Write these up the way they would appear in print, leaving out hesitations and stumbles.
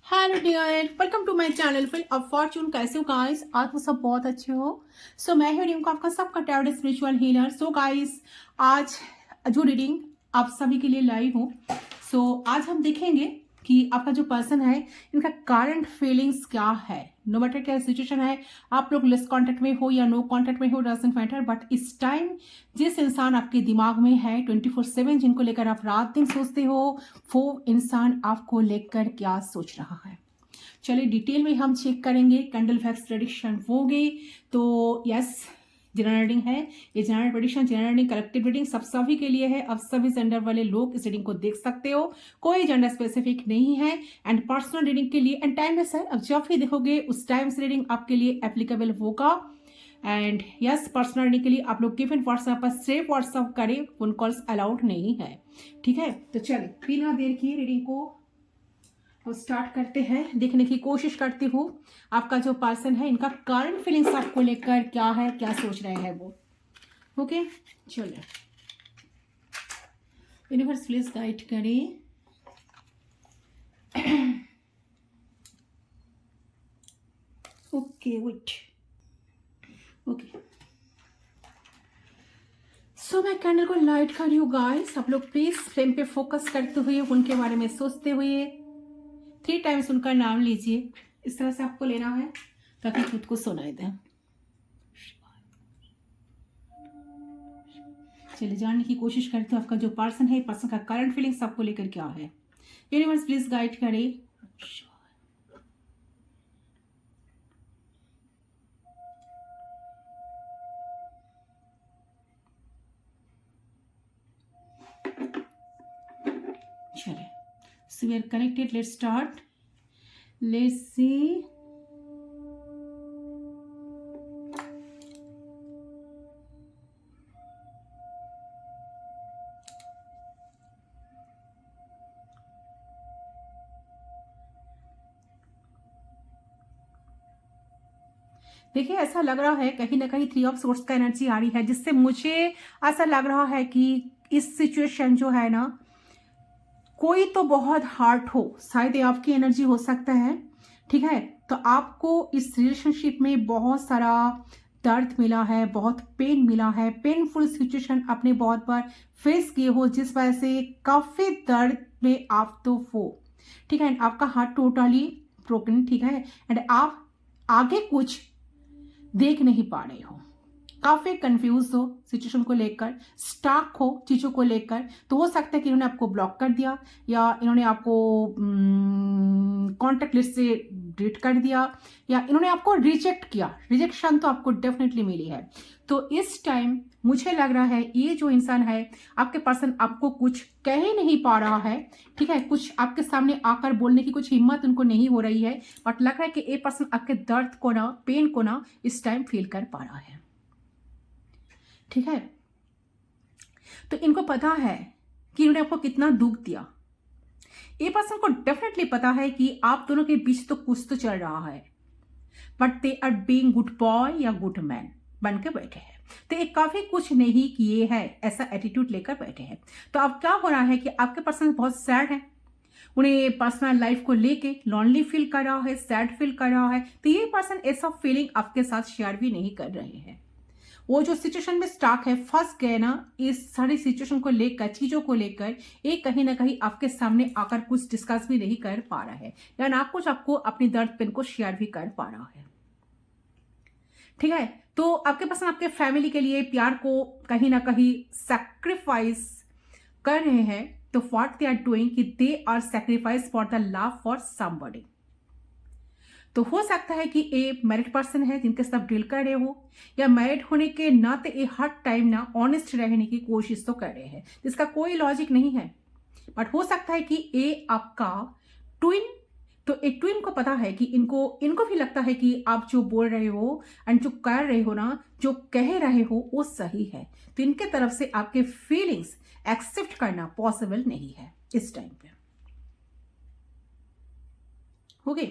Hello dear, welcome to my channel fill of fortune. कैसे हो guys? आज वो सब बहुत अच्छे हो। मैं हूँ रिंकू, आपका सबका टैरोट स्पिरिचुअल हीलर। गाइस, आज जो रीडिंग आप सभी के लिए लाई हूँ। आज हम देखेंगे कि आपका जो पर्सन है, इनका करंट फीलिंग्स क्या है। नो मैटर क्या सिचुएशन है, आप लोग लेस कांटेक्ट में हो या नो कांटेक्ट में हो, डजंट मैटर। बट इस टाइम जिस इंसान आपके दिमाग में है 24/7, जिनको लेकर आप रात दिन सोचते हो, वो इंसान आपको लेकर क्या सोच रहा है। चलिए डिटेल में हम चेक करेंगे। कैंडल फैक्स प्रेडिक्शन होगी। तो यस, जनरल रीडिंग है ये। General prediction, general reading, collective reading सब सभी के लिए है। अब सभी जेंडर वाले लोग इस रीडिंग को देख सकते हो, कोई जेंडर स्पेसिफिक नहीं है। एंड पर्सनल रीडिंग के लिए एंड टाइमलेस है। अब जब भी देखोगे उस टाइम से रीडिंग आपके लिए एप्लीकेबल होगा। एंड यस, पर्सनल रीडिंग के लिए आप लोग गिवन व्हाट्सएप पर सिर्फ व्हाट्सएप करें, फोन कॉल्स अलाउड नहीं है। ठीक है, तो चलिए बिना देर किए रीडिंग को और स्टार्ट करते हैं। देखने की कोशिश करती हूँ आपका जो पर्सन है, इनका करंट फीलिंग्स आपको लेकर क्या है, क्या सोच रहे हैं वो। ओके, चलिए यूनिवर्स प्लीज गाइड करें। Okay wait, okay. मैं कैंडल को लाइट कर रही हूँ गाइस। आप लोग प्लीज फ्लेम पे फोकस करते हुए, उनके बारे में सोचते हुए 3 टाइम्स उनका नाम लीजिए। इस तरह से आपको लेना है ताकि खुद को सुनाई दे। चलिए जानने की कोशिश करते हो आपका जो पर्सन है, पर्सन का करंट फीलिंग्स आपको लेकर क्या है। यूनिवर्स प्लीज गाइड करे। चलिए, so we are connected. Let's start. Let's see. देखिए, ऐसा लग रहा है कहीं ना कहीं 3 ऑफ सोर्स का एनर्जी आ रही है, जिससे मुझे ऐसा लग रहा है कि इस सिचुएशन जो है ना, कोई तो बहुत हार्ट हो, शायद ये आपकी एनर्जी हो सकता है। ठीक है, तो आपको इस रिलेशनशिप में बहुत सारा दर्द मिला है, बहुत पेन मिला है, पेनफुल सिचुएशन आपने बहुत बार फेस किए हो, जिस वजह से काफी दर्द में आप तो हो। ठीक है, आपका हार्ट टोटली ब्रोकन। ठीक है, एंड आप आगे कुछ देख नहीं पा रहे हो, काफी कंफ्यूज हो सिचुएशन को लेकर, स्टाक हो चीजों को लेकर। तो हो सकता है कि इन्होंने आपको ब्लॉक कर दिया, या इन्होंने आपको कॉन्टेक्ट लिस्ट से डिलीट कर दिया, या इन्होंने आपको रिजेक्ट किया। रिजेक्शन तो आपको डेफिनेटली मिली है। तो इस टाइम मुझे लग रहा है ये जो इंसान है, आपके पर्सन, आपको कुछ कह ही नहीं पा रहा है। ठीक है, कुछ आपके सामने आकर बोलने की कुछ हिम्मत उनको नहीं हो रही है। बट लग रहा है कि ये पर्सन आपके दर्द को ना, पेन को ना इस टाइम फील कर पा रहा है। ठीक है, तो इनको पता है कि इन्होंने आपको कितना दुख दिया। ये पर्सन को डेफिनेटली पता है कि आप दोनों के बीच तो कुछ तो चल रहा है, but they are being good boy या गुड मैन बन के बैठे हैं। तो ये काफी कुछ नहीं किए हैं, ऐसा एटीट्यूड लेकर बैठे हैं। तो अब क्या हो रहा है कि आपके पर्सन बहुत सैड है, उन्हें पर्सनल लाइफ को लेके लॉनली फील कर रहा है, सैड फील कर रहा है। तो ये पर्सन ऐसा फीलिंग आपके साथ शेयर भी नहीं कर रहे हैं। वो जो सिचुएशन में स्टाक है, फंस गए ना इस सारी सिचुएशन को लेकर, चीजों को लेकर, एक कहीं ना कहीं आपके सामने आकर कुछ डिस्कस भी नहीं कर पा रहा है, या ना कुछ आपको अपनी दर्द पेन को शेयर भी कर पा रहा है। ठीक है, तो आपके पास आपके फैमिली के लिए प्यार को कहीं ना कहीं सैक्रिफाइस कर रहे हैं। तो व्हाट दे आर डूइंग कि they are sacrifice for the love for somebody. तो हो सकता है कि ये मैरिड पर्सन है जिनके साथ डील कर रहे हो, या मैरिड होने के नाते ये हर टाइम ना ऑनेस्ट रहने की कोशिश तो कर रहे हैं, जिसका कोई लॉजिक नहीं है। बट हो सकता है कि ये आपका ट्विन, तो एक ट्विन को पता है कि इनको भी लगता है कि आप जो बोल रहे हो एंड जो कर रहे हो ना, जो कह रहे हो वो सही है। तो इनके तरफ से आपके फीलिंग्स एक्सेप्ट करना पॉसिबल नहीं है इस टाइम पे। ओके,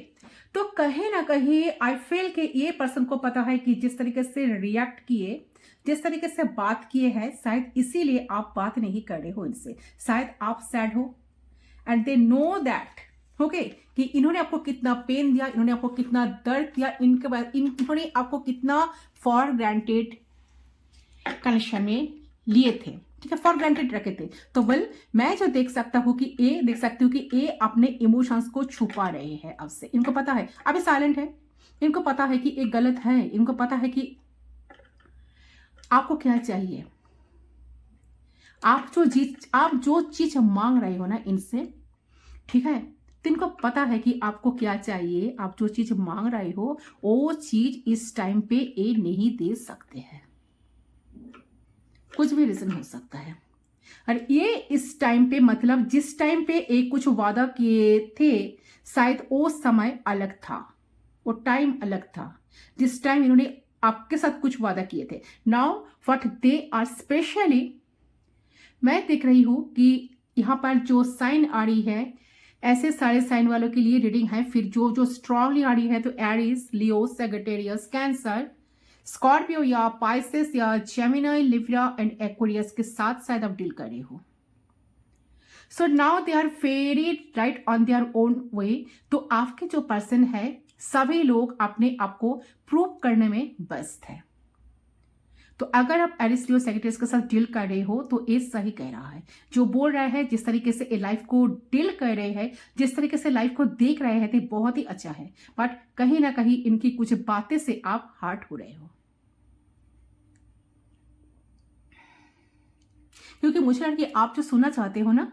तो कहीं ना कहीं आई फील कि ये पर्सन को पता है कि जिस तरीके से रिएक्ट किए, जिस तरीके से बात किए हैं, शायद इसीलिए आप बात नहीं कर रहे हो इनसे। शायद आप सैड हो and they know that. Okay, कि इन्होंने आपको कितना पेन दिया, इन्होंने आपको कितना दर्द दिया, इनके बाद इन्होंने आपको कितना फॉर ग्रांटेड कनेक्शन में लिए थे, ठीक है, फॉर ग्रांटेड रखे थे। तो वेल मैं जो देख सकता हूँ कि ए देख सकती हूँ कि ए अपने इमोशंस को छुपा रहे हैं आपसे। इनको पता है अभी साइलेंट है, इनको पता है कि एक गलत है, इनको पता है कि आपको क्या चाहिए, आप जो चीज मांग रहे हो ना इनसे, ठीक है, तो इनको पता है कि आपको क्या चाहिए, आप जो चीज मांग रहे हो वो चीज इस टाइम पे ए नहीं दे सकते हैं। कुछ भी रीजन हो सकता है। और ये इस टाइम पे मतलब जिस टाइम पे एक कुछ वादा किए थे, शायद वो समय अलग था, वो टाइम अलग था जिस टाइम इन्होंने आपके साथ कुछ वादा किए थे। Now what they are specially, मैं देख रही हूं कि यहां पर जो साइन आ रही है, ऐसे सारे साइन वालों के लिए रीडिंग है। फिर जो जो स्ट्रांगली आ रही है तो Aries, Leo, Sagittarius, Cancer, Scorpio या पाइसेस या जेमिनी, लिब्रा एंड एक्वेरियस के साथ शायद आप डील कर रहे हो। So now they are very right on their own way. तो आपके जो पर्सन है, सभी लोग अपने आप को प्रूव करने में व्यस्त है। तो अगर आप एरिस, लियो, सेजिटेरियस के साथ डील कर रहे हो तो ये सही कह रहा है जो बोल रहा है। जिस तरीके से लाइफ को डील कर रहे हैं, जिस तरीके से लाइफ को देख रहे हैं, तो बहुत ही अच्छा है। बट कहीं ना कहीं इनकी कुछ बातें से आप हर्ट हो रहे हो, क्योंकि मुझे लगा कि आप जो सुनना चाहते हो ना,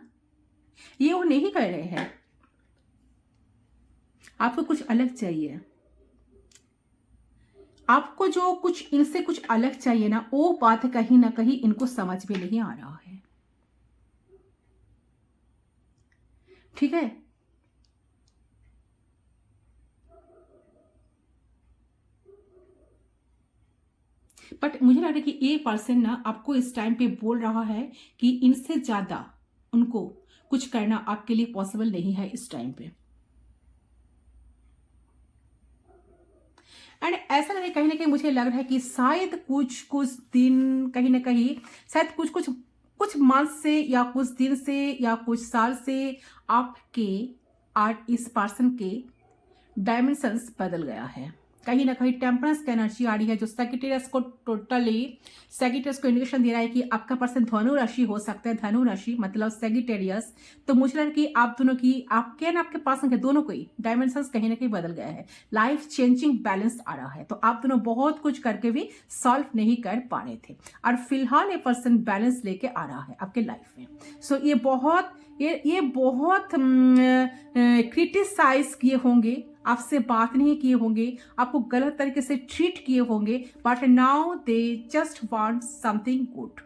ये वो नहीं कर रहे हैं। आपको कुछ अलग चाहिए, आपको जो कुछ इनसे कुछ अलग चाहिए ना, वो बात कहीं ना कहीं इनको समझ में नहीं आ रहा है, ठीक है। बट मुझे लग रहा है कि ये पर्सन ना आपको इस टाइम पे बोल रहा है कि इनसे ज्यादा उनको कुछ करना आपके लिए पॉसिबल नहीं है इस टाइम पे। एंड ऐसा नहीं, कहीं ना कहीं मुझे लग रहा है कि शायद कुछ कुछ दिन, कहीं ना कहीं शायद कुछ कुछ कुछ मंथ से या कुछ दिन से या कुछ साल से आपके और इस पर्सन के डायमेंशंस बदल गया है। कहीं ना कहीं टेम्परेंस की एनर्जी आ रही है जो सेजिटेरियस को टोटली, सेजिटेरियस को इंडिकेशन दे रहा है कि आपका पर्सन धनु राशि हो सकता है। धनु राशि मतलब सेजिटेरियस। तो मुझे लग रहा है कि आप दोनों की, आपके ना आपके पर्सन के दोनों को ही डायमेंशंस कहीं ना कहीं बदल गया है। लाइफ चेंजिंग बैलेंस आ रहा है। तो आप दोनों बहुत कुछ करके भी सॉल्व नहीं कर पा रहे थे और फिलहाल ये पर्सन बैलेंस लेके आ रहा है आपके लाइफ में। सो ये बहुत क्रिटिसाइज किए होंगे, आपसे बात नहीं किए होंगे, आपको गलत तरीके से ट्रीट किए होंगे, but now they just want something good,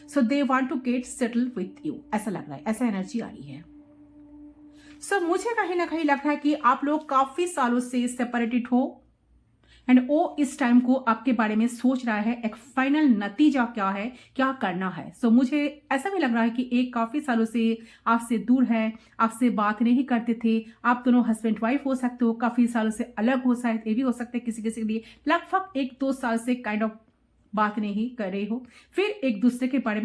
so they want to get settle with you, ऐसा लग रहा है, ऐसा एनर्जी आ रही है। सो मुझे कहीं ना कहीं लग रहा है कि आप लोग काफी सालों से सेपरेटेड हो एंड वो इस टाइम को आपके बारे में सोच रहा है, एक फाइनल नतीजा क्या है, क्या करना है। सो मुझे ऐसा भी लग रहा है कि एक काफी सालों से आपसे दूर है, आपसे बात नहीं करते थे। आप दोनों हस्बैंड वाइफ हो सकते हो, काफी सालों से अलग हो, शायद ये भी हो सकता है किसी किसी के लिए लगभग 1-2 साल से काइंड ऑफ बात नहीं कर रहे हो। फिर एक दूसरे के बारे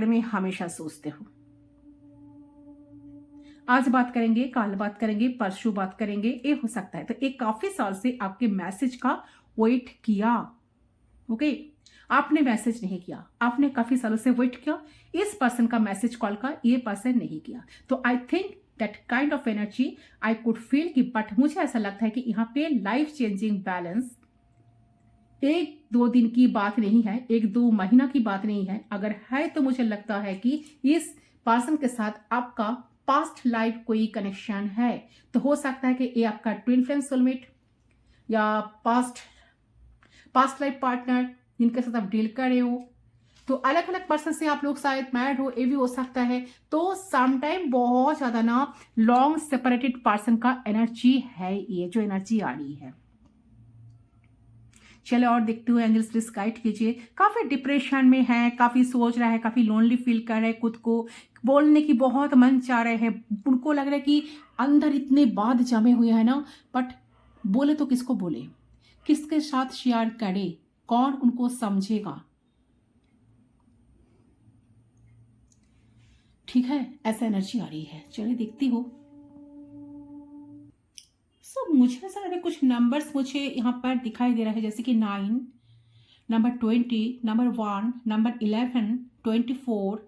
में हमेशा सोचते हो। आज बात करेंगे, कल बात करेंगे, परसों बात करेंगे, ये हो सकता है। तो एक काफी साल से आपके मैसेज का वेट किया, ओके, आपने मैसेज नहीं किया, आपने काफी सालों से वेट किया इस पर्सन का मैसेज कॉल का, ये पर्सन नहीं किया। तो I think that kind of energy I could feel कि, बट मुझे ऐसा लगता है कि यहाँ पे लाइफ चेंजिंग बैलेंस 1-2 दिन की बात नहीं है, 1-2 महीना की बात नहीं है। अगर है तो मुझे लगता है कि इस पर्सन के साथ आपका पास्ट लाइफ कोई कनेक्शन है। तो हो सकता है कि ये आपका ट्विन फ्लेम सोलमेट या पास्ट लाइफ पार्टनर जिनके साथ आप डील कर रहे हो। तो अलग अलग पर्सन से आप लोग शायद मैरिड हो, ये भी हो सकता है। तो समटाइम बहुत ज्यादा ना लॉन्ग सेपरेटेड पर्सन का एनर्जी है, ये जो एनर्जी आ रही है। चलो और देखते हुए एंजल्स प्लीज गाइड कीजिए। काफी डिप्रेशन में है, काफी सोच रहा है, काफी लोनली फील कर रहा है, खुद को बोलने की बहुत मन चाह रहे हैं। उनको लग रहा है कि अंदर इतने बात जमे हुए हैं ना, बट बोले तो किसको बोले, किसके साथ शेयर करे, कौन उनको समझेगा। ठीक है, ऐसा एनर्जी आ रही है। चलिए देखती हूँ। मुझे ऐसा लग रहा है कुछ नंबर्स मुझे यहाँ पर दिखाई दे रहा है, जैसे कि 9, number 20, number 1, number 11, 24,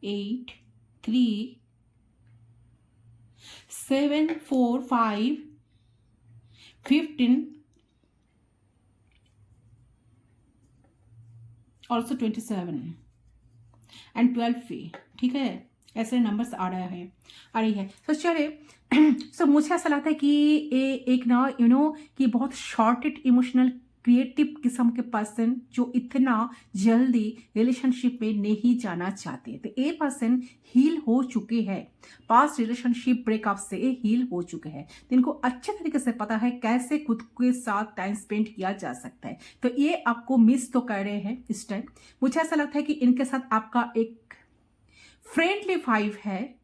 8, 3, 7, 4, 5, 15, also 27 and 12 भी। ठीक है, ऐसे नंबर्स आ रही है। तो चलिए सो मुझे ऐसा लगता है कि ये एक ना कि बहुत शॉर्टेड इमोशनल क्रिएटिव किस्म के पर्सन जो इतना जल्दी रिलेशनशिप में नहीं जाना चाहते, तो ये पर्सन हील हो चुके हैं, पास्ट रिलेशनशिप ब्रेकअप से ये हील हो चुके हैं, तो इनको अच्छे तरीके से पता है कैसे खुद के साथ टाइम स्पेंड किया जा सकता है। तो ये आपको मिस तो कर रहे हैं इस टाइम। मुझे ऐसा लगता है कि इनके साथ आपका एक फ्रेंडली वाइब है।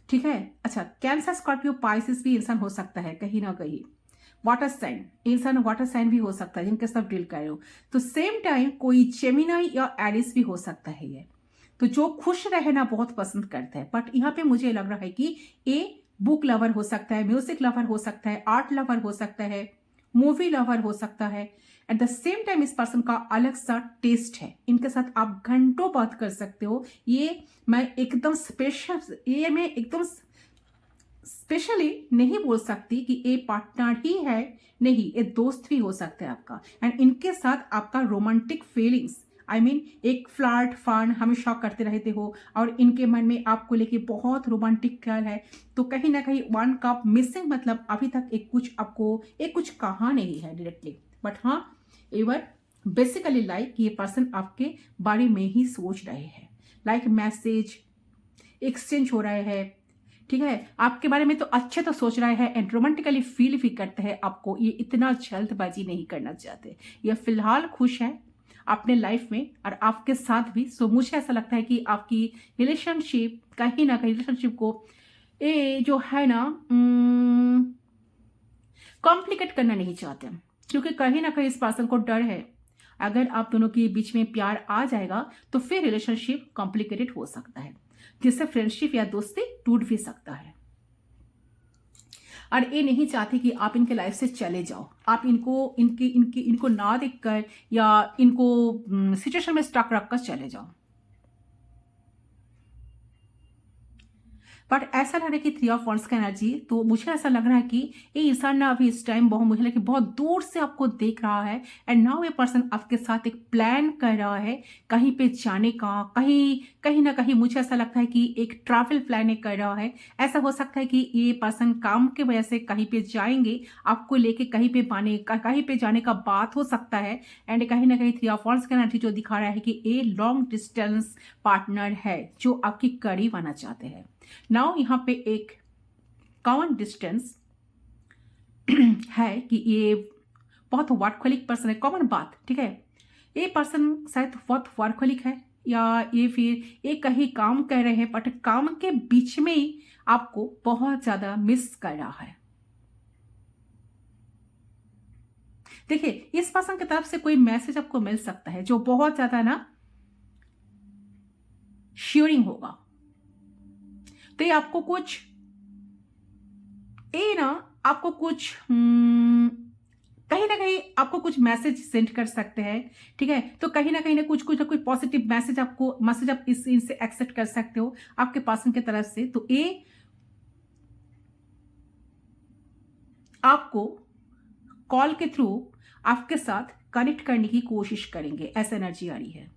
ठीक है, अच्छा, कैंसर, स्कॉर्पियो, पाइसिस भी इंसान हो सकता है कहीं ना कहीं, वाटर साइन, इंसान वाटर साइन भी हो सकता है जिनके साथ डील कर रहे हो। तो सेम टाइम कोई जेमिनाई या एरिस भी हो सकता है ये, तो जो खुश रहना बहुत पसंद करते हैं। बट यहाँ पे मुझे लग रहा है कि ये बुक लवर हो सकता है, म्यूजिक लवर हो सकता है, आर्ट लवर हो सकता है, मूवी लवर हो सकता है। एट द सेम टाइम इस पर्सन का अलग सा टेस्ट है, इनके साथ आप घंटों बात कर सकते हो। ये मैं एकदम स्पेशली नहीं बोल सकती कि ये पार्टनर ही है, नहीं, ये दोस्त भी हो सकता है आपका। एंड इनके साथ आपका रोमांटिक फीलिंग्स, एक फ्लर्ट फन हमेशा करते रहते हो और इनके मन में आपको लेके बहुत रोमांटिक ख्याल है। तो कहीं ना कहीं वन कप मिसिंग, मतलब अभी तक एक कुछ कहा नहीं है डायरेक्टली, बट हाँ, एवर बेसिकली लाइक ये पर्सन आपके बारे में ही सोच रहे हैं, लाइक मैसेज एक्सचेंज हो रहे हैं। ठीक है, आपके बारे में तो अच्छे तो सोच रहे हैं एंड रोमांटिकली फील भी करते हैं आपको। ये इतना जल्दबाजी नहीं करना चाहते, ये फिलहाल खुश है अपने लाइफ में और आपके साथ भी। सो मुझे ऐसा लगता है कि आपकी रिलेशनशिप कहीं ना कहीं रिलेशनशिप को ये जो है ना कॉम्प्लिकेट करना नहीं चाहते, क्योंकि कहीं ना कहीं इस पर्सन को डर है अगर आप दोनों के बीच में प्यार आ जाएगा तो फिर रिलेशनशिप कॉम्प्लिकेटेड हो सकता है, जिससे फ्रेंडशिप या दोस्ती टूट भी सकता है। और ये नहीं चाहते कि आप इनके लाइफ से चले जाओ, आप इनको ना देखकर या इनको सिचुएशन में स्टक रखकर चले जाओ। बट ऐसा लग रहा है कि 3 ऑफ वंड्स का एनर्जी, तो मुझे ऐसा लग रहा है कि ये इंसान ना अभी इस टाइम मुझे लगे बहुत दूर से आपको देख रहा है एंड नाउ ये पर्सन आपके साथ एक प्लान कर रहा है कहीं पे जाने का, कहीं ना कहीं मुझे ऐसा लगता है कि एक ट्रैवल प्लान कर रहा है। ऐसा हो सकता है कि ये पर्सन काम के वजह से कहीं पे जाएंगे, आपको लेके कहीं पे जाने का बात हो सकता है। एंड कहीं ना कहीं 3 ऑफ वंड्स का एनर्जी जो दिखा रहा है कि ये लॉन्ग डिस्टेंस पार्टनर है जो आपकी करीब आना चाहते हैं। नाउ यहाँ पे एक कॉमन डिस्टेंस है कि ये बहुत वर्कहोलिक पर्सन है, कॉमन बात। ठीक है, ये पर्सन शायद बहुत वर्कहोलिक है या ये फिर ये कहीं काम कर रहे हैं बट काम के बीच में ही आपको बहुत ज्यादा मिस कर रहा है। देखिए, इस पर्सन की तरफ से कोई मैसेज आपको मिल सकता है जो बहुत ज्यादा ना श्योरिंग होगा। तो ये आपको कुछ कहीं ना कहीं आपको कुछ मैसेज सेंड कर सकते हैं। ठीक है, तो कहीं ना कुछ पॉजिटिव मैसेज आप इनसे एक्सेप्ट कर सकते हो आपके पर्सन की तरफ से। तो ये आपको कॉल के थ्रू आपके साथ कनेक्ट करने की कोशिश करेंगे, ऐसा एनर्जी आ रही है।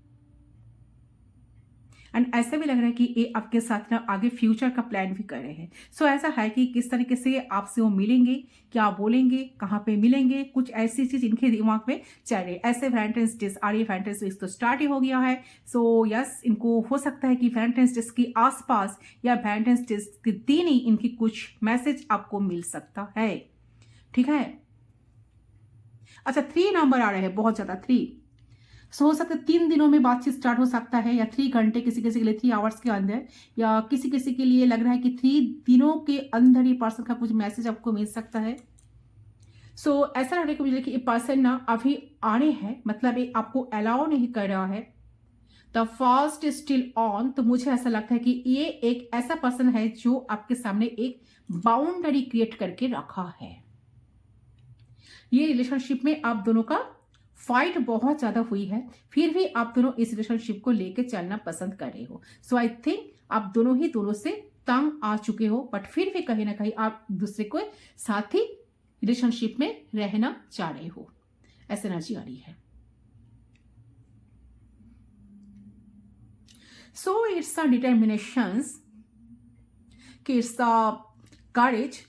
एंड ऐसा भी लग रहा है कि ये आपके साथ ना आगे फ्यूचर का प्लान भी कर रहे हैं। सो ऐसा है कि किस तरीके से आपसे वो मिलेंगे, क्या बोलेंगे, कहाँ पे मिलेंगे, कुछ ऐसी चीज इनके दिमाग में चल रही है। ऐसे वैलेंटाइंस डे आ रही है, वैलेंटाइंस डे तो स्टार्ट ही हो गया है। सो यस, इनको हो सकता है कि वैलेंटाइंस डे के आसपास या वैलेंटाइंस डे के दिन ही इनकी कुछ मैसेज आपको मिल सकता है। ठीक है, अच्छा, 3 नंबर आ रहे हैं, बहुत ज्यादा 3। सो हो सकता है 3 दिनों में बातचीत स्टार्ट हो सकता है या 3 घंटे, किसी के लिए 3 आवर्स के अंदर, या किसी के लिए लग रहा है कि 3 दिनों के अंदर ये पर्सन का कुछ मैसेज आपको मिल सकता है। सो ऐसा लग रहा है कि मुझे कि ये पर्सन ना अभी आने हैं, मतलब ये आपको अलाउ नहीं कर रहा है। The first is still on, तो मुझे ऐसा लगता है कि ये एक ऐसा पर्सन है जो आपके सामने एक बाउंड्री क्रिएट करके रखा है। ये रिलेशनशिप में आप दोनों का फाइट बहुत ज्यादा हुई है, फिर भी आप दोनों इस रिलेशनशिप को लेके चलना पसंद कर रहे हो। सो आई थिंक आप दोनों से तंग आ चुके हो, बट फिर भी कहीं ना कहीं आप दूसरे को साथ ही रिलेशनशिप में रहना चाह रहे हो, ऐसे एनर्जी आ रही है। सो इट्स अ डिटर्मिनेशंस कि इट्स अ करेज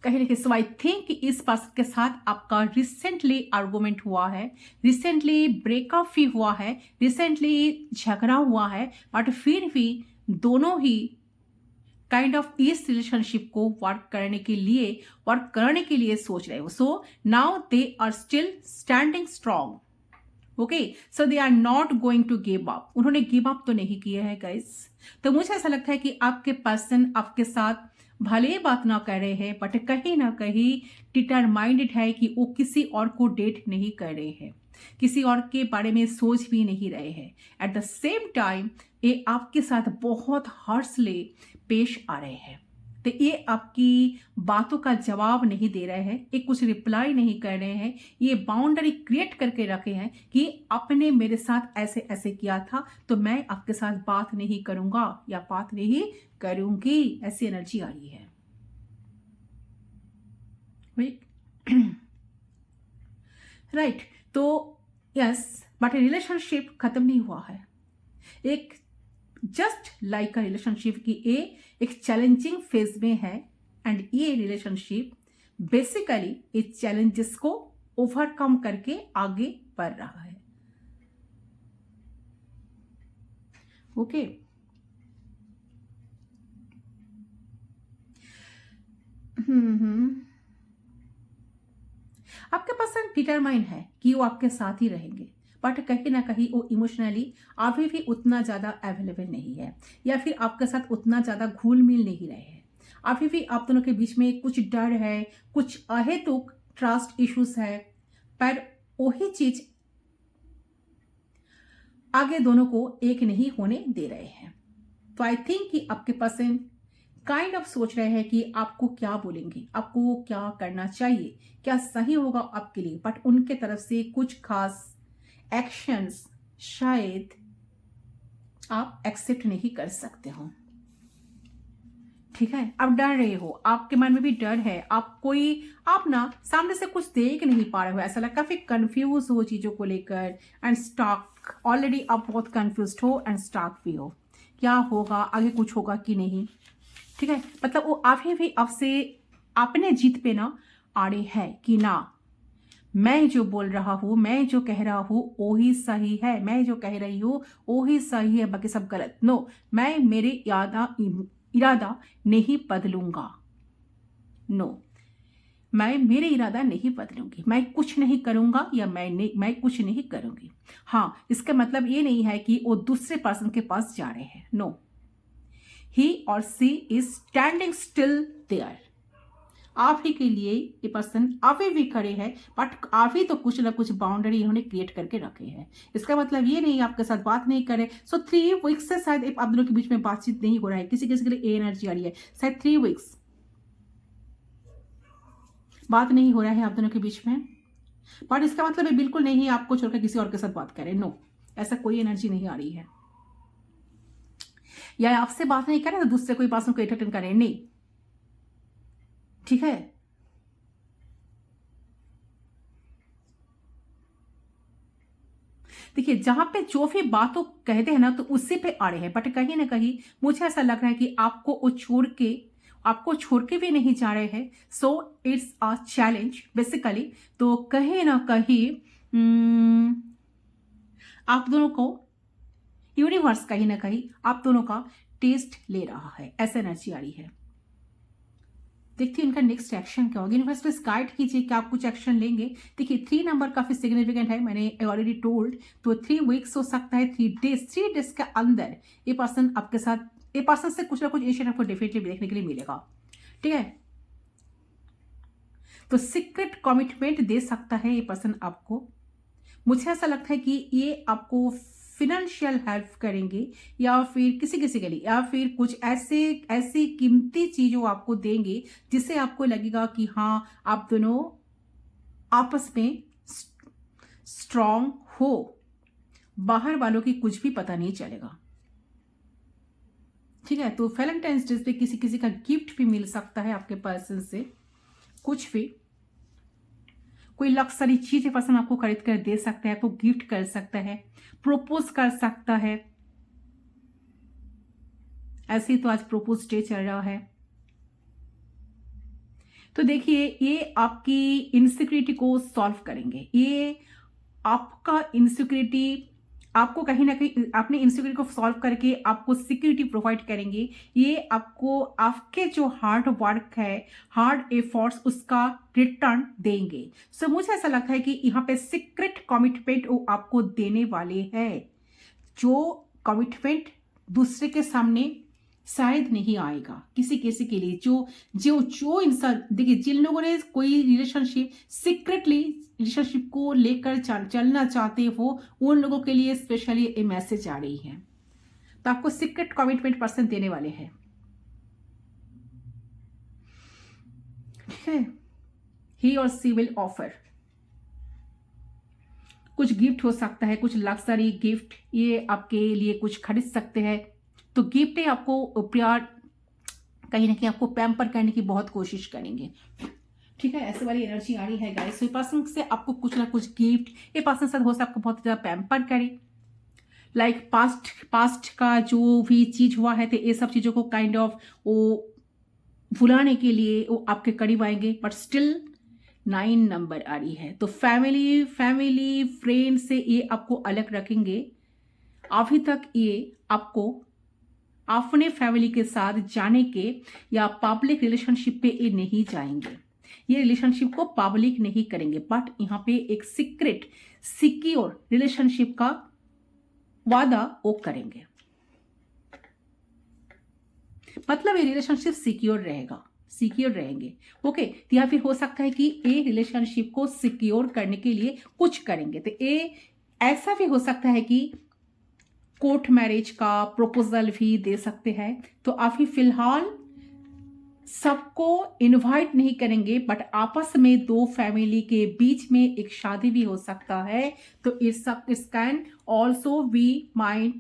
कहीं ना कहीं। सो आई थिंक कि इस पर्सन के साथ आपका रिसेंटली आर्गुमेंट हुआ है, रिसेंटली ब्रेकअप भी हुआ है, रिसेंटली झगड़ा हुआ है, बट फिर भी दोनों ही काइंड ऑफ इस रिलेशनशिप को वर्क करने के लिए सोच रहे हो। So now they are still standing strong. Okay, so they are not going to give up. उन्होंने गिव अप तो नहीं किया है गाइस। तो मुझे ऐसा लगता है कि आपके पर्सन आपके साथ भले ही बात ना कर रहे हैं, बट कहीं ना कहीं डिटरमाइंडेड है कि वो किसी और को डेट नहीं कर रहे हैं, किसी और के बारे में सोच भी नहीं रहे हैं। एट द सेम टाइम ये आपके साथ बहुत हर्षले पेश आ रहे हैं। तो ये आपकी बातों का जवाब नहीं दे रहे हैं, ये कुछ रिप्लाई नहीं कर रहे हैं, ये बाउंड्री क्रिएट करके रखे हैं कि आपने मेरे साथ ऐसे ऐसे किया था तो मैं आपके साथ बात नहीं करूंगा या बात नहीं करूंगी, ऐसी एनर्जी आ रही है। राइट तो यस, बट रिलेशनशिप खत्म नहीं हुआ है। एक जस्ट लाइक अ रिलेशनशिप की ये एक चैलेंजिंग फेज में है, एंड ये रिलेशनशिप बेसिकली इस चैलेंजेस को ओवरकम करके आगे बढ़ रहा है। ओके आपके पास डिटरमाइन है कि वो आपके साथ ही रहेंगे, बट कहीं ना कहीं वो इमोशनली अभी भी उतना ज़्यादा अवेलेबल नहीं है, या फिर आपके साथ उतना ज़्यादा घुल मिल नहीं रहे हैं। अभी भी आप दोनों के बीच में कुछ डर है, कुछ अहेतुक ट्रस्ट इश्यूज है, पर वही चीज आगे दोनों को एक नहीं होने दे रहे हैं। तो आई थिंक कि आपके पर्सन काइंड ऑफ सोच रहे हैं कि आपको क्या बोलेंगे, आपको क्या करना चाहिए, क्या सही होगा आपके लिए, बट उनके तरफ से कुछ खास एक्शंस शायद आप एक्सेप्ट नहीं कर सकते हो। ठीक है, आप डर रहे हो, आपके मन में भी डर है, आप ना सामने से कुछ देख नहीं पा रहे हो, ऐसा लगता है काफी कंफ्यूज हो चीजों को लेकर, एंड स्टक ऑलरेडी आप बहुत कंफ्यूज हो एंड स्टक भी हो, क्या होगा आगे, कुछ होगा कि नहीं। ठीक है, मतलब वो अभी भी आपसे अपने जीत पे ना आड़े है कि ना मैं जो बोल रहा हूं, मैं जो कह रहा हूं वो ही सही है, मैं जो कह रही हूं वो ही सही है, बाकी सब गलत। नो, मैं मेरे इरादा नहीं बदलूंगा। नो, मैं मेरे इरादा नहीं बदलूंगी, मैं कुछ नहीं करूंगा या मैं कुछ नहीं करूंगी। हाँ, इसका मतलब ये नहीं है कि वो दूसरे पर्सन के पास जा रहे हैं। नो, ही और सी इज स्टैंडिंग स्टिल देयर। आप ही के लिए ये पर्सन अभी भी खड़े हैं, बट अभी तो कुछ ना कुछ बाउंड्री इन्होंने क्रिएट करके रखे हैं। इसका मतलब ये नहीं आपके साथ बात नहीं करे। सो 3 वीक्स से शायद आप दोनों के बीच में बातचीत नहीं हो रहा है, किसी किसी के लिए एनर्जी आ रही है, शायद 3 वीक्स बात नहीं हो रहा है आप दोनों के बीच में। बट इसका मतलब ये बिल्कुल नहीं आपको छोड़कर किसी और के साथ बात करें। नो, ऐसा कोई एनर्जी नहीं आ रही है, या आपसे बात नहीं करें तो दूसरे कोई पर्सन को एंटरटेन करें, नहीं। ठीक है, देखिए जहां पे जो भी बातों कहते हैं ना तो उसी पे अड़े हैं, बट कहीं ना कहीं मुझे ऐसा लग रहा है कि आपको छोड़ के भी नहीं जा रहे हैं। So it's a challenge basically. तो कहीं ना कहीं आप दोनों को यूनिवर्स कहीं ना कहीं आप दोनों का टेस्ट ले रहा है, ऐसा एनर्जी आ रही है। देखते हैं इनका नेक्स्ट एक्शन क्या होगा। यूनिवर्स प्लीज गाइड कीजिए कि आप कुछ एक्शन लेंगे। देखिए 3 नंबर काफी सिग्निफिकेंट है, मैंने ऑलरेडी टोल्ड। तो 3 वीक्स हो सकता है, 3 डेज के अंदर ये पर्सन आपके साथ, ये पर्सन से कुछ ना कुछ इनिशिएटिव आपको डेफिनेटली देखने के लिए मिलेगा। ठीक है, तो सीक्रेट कमिटमेंट दे सकता है ये पर्सन आपको। मुझे ऐसा लगता है कि ये आपको फिनेंशियल हेल्प करेंगे, या फिर किसी किसी के लिए, या फिर कुछ ऐसी कीमती चीज वो आपको देंगे जिससे आपको लगेगा कि हाँ आप दोनों आपस में स्ट्रांग हो, बाहर वालों की कुछ भी पता नहीं चलेगा। ठीक है, तो वैलेंटाइंस डे पे किसी किसी का गिफ्ट भी मिल सकता है आपके पर्सन से, कुछ भी, कोई लग्जरी चीज पर्सन आपको खरीद कर दे सकता है, आपको गिफ्ट कर सकता है, प्रपोज कर सकता है। ऐसे ही तो आज प्रपोज डे चल रहा है। तो देखिए, ये आपकी इनसिक्योरिटी को सॉल्व करेंगे, ये आपका इनसिक्योरिटी, आपको कहीं ना कहीं अपने इनसिक्योरिटी को सॉल्व करके आपको सिक्योरिटी प्रोवाइड करेंगे। ये आपको आपके जो हार्ड वर्क है, हार्ड एफर्ट्स, उसका रिटर्न देंगे। सो मुझे ऐसा लगता है कि यहाँ पे सीक्रेट कमिटमेंट वो आपको देने वाले हैं, जो कमिटमेंट दूसरे के सामने शायद नहीं आएगा। किसी किसी के लिए जो जो जो इंसान, देखिए जिन लोगों ने कोई रिलेशनशिप सीक्रेटली रिलेशनशिप को लेकर चलना चाहते हो, उन लोगों के लिए स्पेशली ये मैसेज आ रही है। तो आपको सीक्रेट कमिटमेंट पर्सन देने वाले हैं। ठीक है, ही और सी विल ऑफर, कुछ गिफ्ट हो सकता है, कुछ लग्जरी गिफ्ट, ये आपके लिए कुछ खरीद सकते हैं। तो गिफ्ट है, आपको प्यार, कहीं ना कहीं आपको पैम्पर करने की बहुत कोशिश करेंगे। ठीक है, ऐसे वाली एनर्जी आ रही है गाइस। ये पर्सन से आपको कुछ ना कुछ गिफ्ट, ये पर्सन से हो सकता है आपको बहुत ज्यादा पैम्पर करे, लाइक पास्ट का जो भी चीज हुआ है, तो ये सब चीजों को काइंड ऑफ वो भुलाने के लिए वो आपके करीब आएंगे। बट स्टिल 9 नंबर आ रही है, तो फैमिली फ्रेंड से ये आपको अलग रखेंगे। अभी तक ये आपको अपने फैमिली के साथ जाने के या पब्लिक रिलेशनशिप पे ये नहीं जाएंगे, ये रिलेशनशिप को पब्लिक नहीं करेंगे, बट यहाँ पे एक सीक्रेट सिक्योर रिलेशनशिप का वादा वो करेंगे। मतलब ये रिलेशनशिप सिक्योर रहेंगे। ओके, तो या फिर हो सकता है कि ये रिलेशनशिप को सिक्योर करने के लिए कुछ करेंगे। तो ये ऐसा भी हो सकता है कि कोर्ट मैरिज का प्रपोजल भी दे सकते हैं। तो अभी फिलहाल सबको इनवाइट नहीं करेंगे, बट आपस में 2 फैमिली के बीच में एक शादी भी हो सकता है। तो इस can also be mind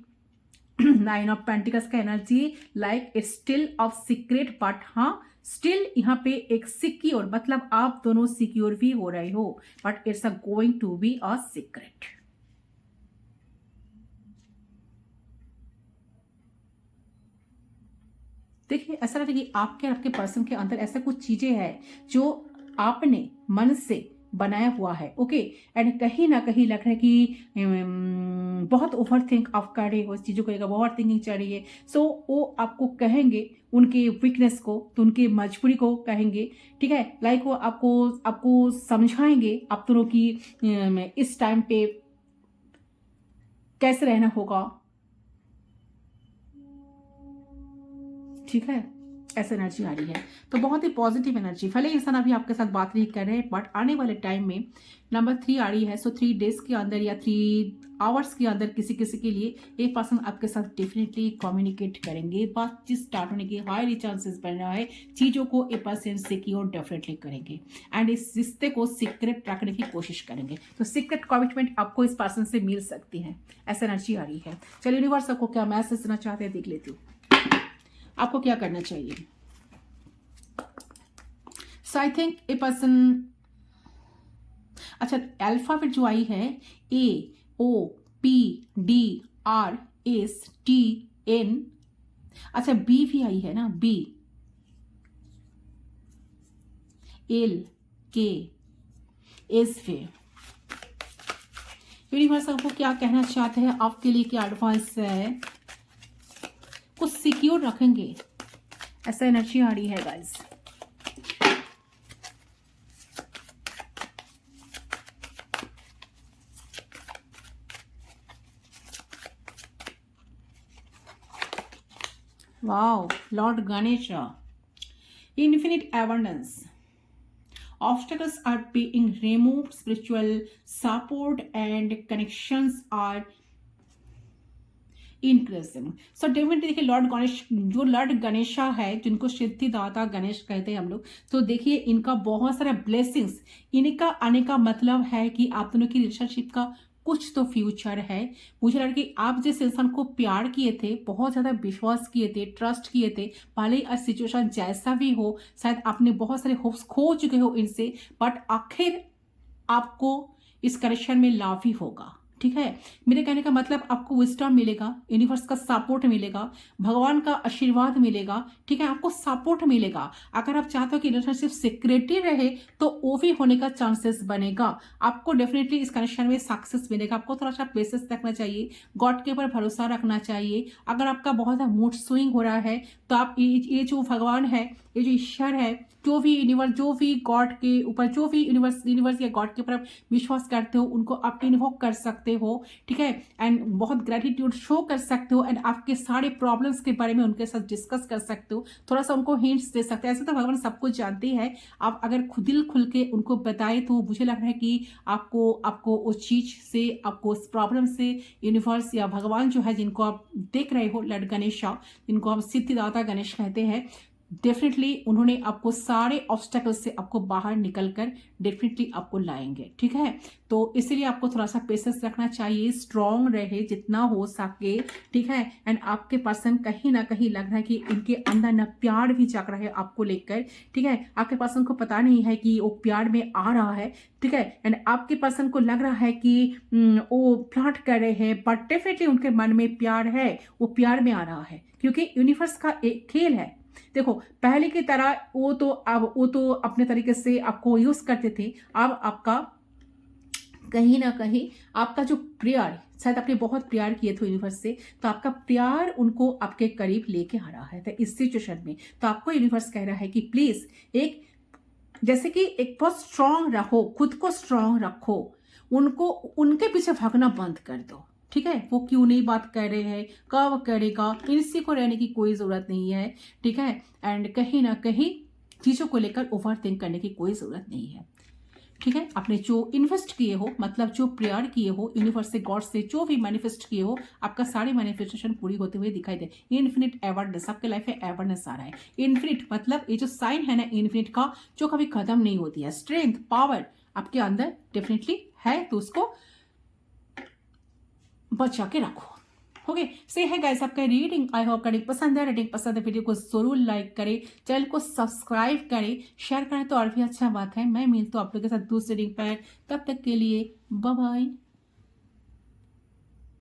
9 of pentacles का energy, like still of secret, but हाँ स्टिल यहाँ पे एक सिक्योर, मतलब आप दोनों सिक्योर भी हो रहे हो, but it's going to be a secret. देखिए, ऐसा लगता है कि आपके पर्सन के अंदर ऐसा कुछ चीजें हैं जो आपने मन से बनाया हुआ है। ओके, एंड कहीं ना कहीं लग रहा है कि बहुत ओवर थिंक आप कर रहे हो इस चीजों को लेकर, ओवर थिंकिंग चल रही है। सो वो आपको कहेंगे उनके वीकनेस को, तो उनके मजबूरी को कहेंगे। ठीक है, लाइक वो आपको समझाएंगे आप दोनों की इस टाइम पे कैसे रहना होगा। ठीक है, ऐसा एनर्जी आ रही है, तो बहुत ही पॉजिटिव एनर्जी। भले इंसान अभी आपके साथ बात नहीं कर रहे हैं, बट आने वाले टाइम में नंबर 3 आ रही है। सो 3 डेज के अंदर या 3 आवर्स के अंदर किसी किसी के लिए एक पर्सन आपके साथ डेफिनेटली कम्युनिकेट करेंगे। बातचीत स्टार्ट होने के हाईली चांसेस बन रहा है। चीजों को ए पर्सन सिक्योर डेफिनेटली करेंगे एंड इस रिश्ते को सीक्रेट रखने की कोशिश करेंगे। तो सीक्रेट कमिटमेंट आपको इस पर्सन से मिल सकती है, ऐसा एनर्जी आ रही है। चलिए यूनिवर्स आपको क्या मैसेज देना चाहते हैं देख लेती हूँ, आपको क्या करना चाहिए। सो आई थिंक ए पर्सन, अच्छा अल्फाबेट जो आई है AOPDRSTN, अच्छा बी भी आई है ना, BLKS पे। यूनिवर्स आपको क्या कहना चाहते हैं, आपके लिए क्या एडवाइस है, कुछ सिक्योर रखेंगे, ऐसा एनर्जी आ रही है guys. Wow, Lord Ganesh, infinite abundance, obstacles are being removed, spiritual support and connections are increasing. So definitely देखिए लॉर्ड गणेश, जो लॉर्ड गणेशा है, जिनको सिद्धिदाता गणेश कहते हैं हम लोग, तो देखिए इनका बहुत सारा ब्लेसिंग्स, इनका आने का मतलब है कि आप दोनों की रिलेशनशिप का कुछ तो फ्यूचर है। मुझे लगा कि आप जिस इंसान को प्यार किए थे, बहुत ज्यादा विश्वास किए थे, ट्रस्ट किए थे, भले ही सिचुएशन जैसा भी हो, शायद आपने बहुत सारे होप्स खो चुके हो इनसे, बट आखिर आपको इस कनेक्शन में लाभ ही होगा। ठीक है, मेरे कहने का मतलब आपको विजडम मिलेगा, यूनिवर्स का सपोर्ट मिलेगा, भगवान का आशीर्वाद मिलेगा। ठीक है, आपको सपोर्ट मिलेगा। अगर आप चाहते हो कि रिलेशनशिप सिक्रेटली रहे तो वो भी होने का चांसेस बनेगा। आपको डेफिनेटली इस कनेक्शन में सक्सेस मिलेगा। आपको थोड़ा सा पेशेंस रखना चाहिए, गॉड के ऊपर भरोसा रखना चाहिए। अगर आपका बहुत ज्यादा मूड स्विंग हो रहा है तो आप ये जो भगवान है, ये जो ईश्वर है, जो भी यूनिवर्स, जो भी गॉड के ऊपर, जो भी यूनिवर्स या गॉड के ऊपर आप विश्वास करते हो, उनको आप इन्वोक कर सकते हो। ठीक है, एंड बहुत ग्रेटिट्यूड शो कर सकते हो, एंड आपके सारे प्रॉब्लम्स के बारे में उनके साथ डिस्कस कर सकते हो, थोड़ा सा उनको हिंट्स दे सकते हो। ऐसे तो भगवान सब कुछ जानते हैं, आप अगर खुद दिल खुल के उनको बताए तो मुझे लग रहा है कि आपको उस चीज से, आपको उस प्रॉब्लम से यूनिवर्स या भगवान जो है, जिनको आप देख रहे हो लॉर्ड गणेशा, जिनको हम सिद्धिदाता गणेश कहते हैं, डेफिनेटली उन्होंने आपको सारे ऑब्स्टेकल से आपको बाहर निकलकर डेफिनेटली आपको लाएंगे। ठीक है, तो इसीलिए आपको थोड़ा सा पेशेंस रखना चाहिए, स्ट्रांग रहे जितना हो सके। ठीक है, एंड आपके पर्सन कहीं ना कहीं लग रहा है कि इनके अंदर ना प्यार भी जाग रहा है आपको लेकर। ठीक है, आपके पर्सन को पता नहीं है कि वो प्यार में आ रहा है। ठीक है, एंड आपके पर्सन को लग रहा है कि वो फ्लर्ट कर रहे हैं, बट डेफिनेटली उनके मन में प्यार है, वो प्यार में आ रहा है, क्योंकि यूनिवर्स का एक खेल है। देखो पहले की तरह वो तो अपने तरीके से आपको यूज करते थे। अब आपका कहीं ना कहीं आपका जो प्यार, शायद आपने बहुत प्यार किए थे यूनिवर्स से, तो आपका प्यार उनको आपके करीब लेके आ रहा है। तो इस सिचुएशन में तो आपको यूनिवर्स कह रहा है कि प्लीज एक, जैसे कि एक बहुत स्ट्रांग रहो, खुद को स्ट्रांग रखो, उनको उनके पीछे भागना बंद कर दो। ठीक है, वो क्यों नहीं बात कर रहे हैं, कब करेगा, इसी को रहने की कोई जरूरत नहीं है। ठीक है, एंड कहीं ना कहीं चीजों को लेकर ओवर थिंक करने की कोई जरूरत नहीं है। ठीक है, आपने जो इन्वेस्ट किए हो, मतलब जो प्रेयर किए हो यूनिवर्स से, गॉड से, जो भी मैनिफेस्ट किए हो, आपका सारे मैनिफेस्टेशन पूरी होते हुए दिखाई दे। इन्फिनिट अवेयरनेस, आपके लाइफ में अवेयरनेस आ रहा है। इन्फिनिट मतलब ये जो साइन है ना इन्फिनिट का, जो कभी खत्म नहीं होती है, स्ट्रेंथ, पावर आपके अंदर डेफिनेटली है, तो उसको बचा के रखो। ओके, से है गाइस आपका रीडिंग। आई होप रीडिंग पसंद है। रीडिंग पसंद है, वीडियो को जरूर लाइक करें, चैनल को सब्सक्राइब करें, शेयर करें तो और भी अच्छा बात है। मैं मिलता हूं आप लोगों के साथ दूसरी रीडिंग पर, तब तक के लिए बाय बाय।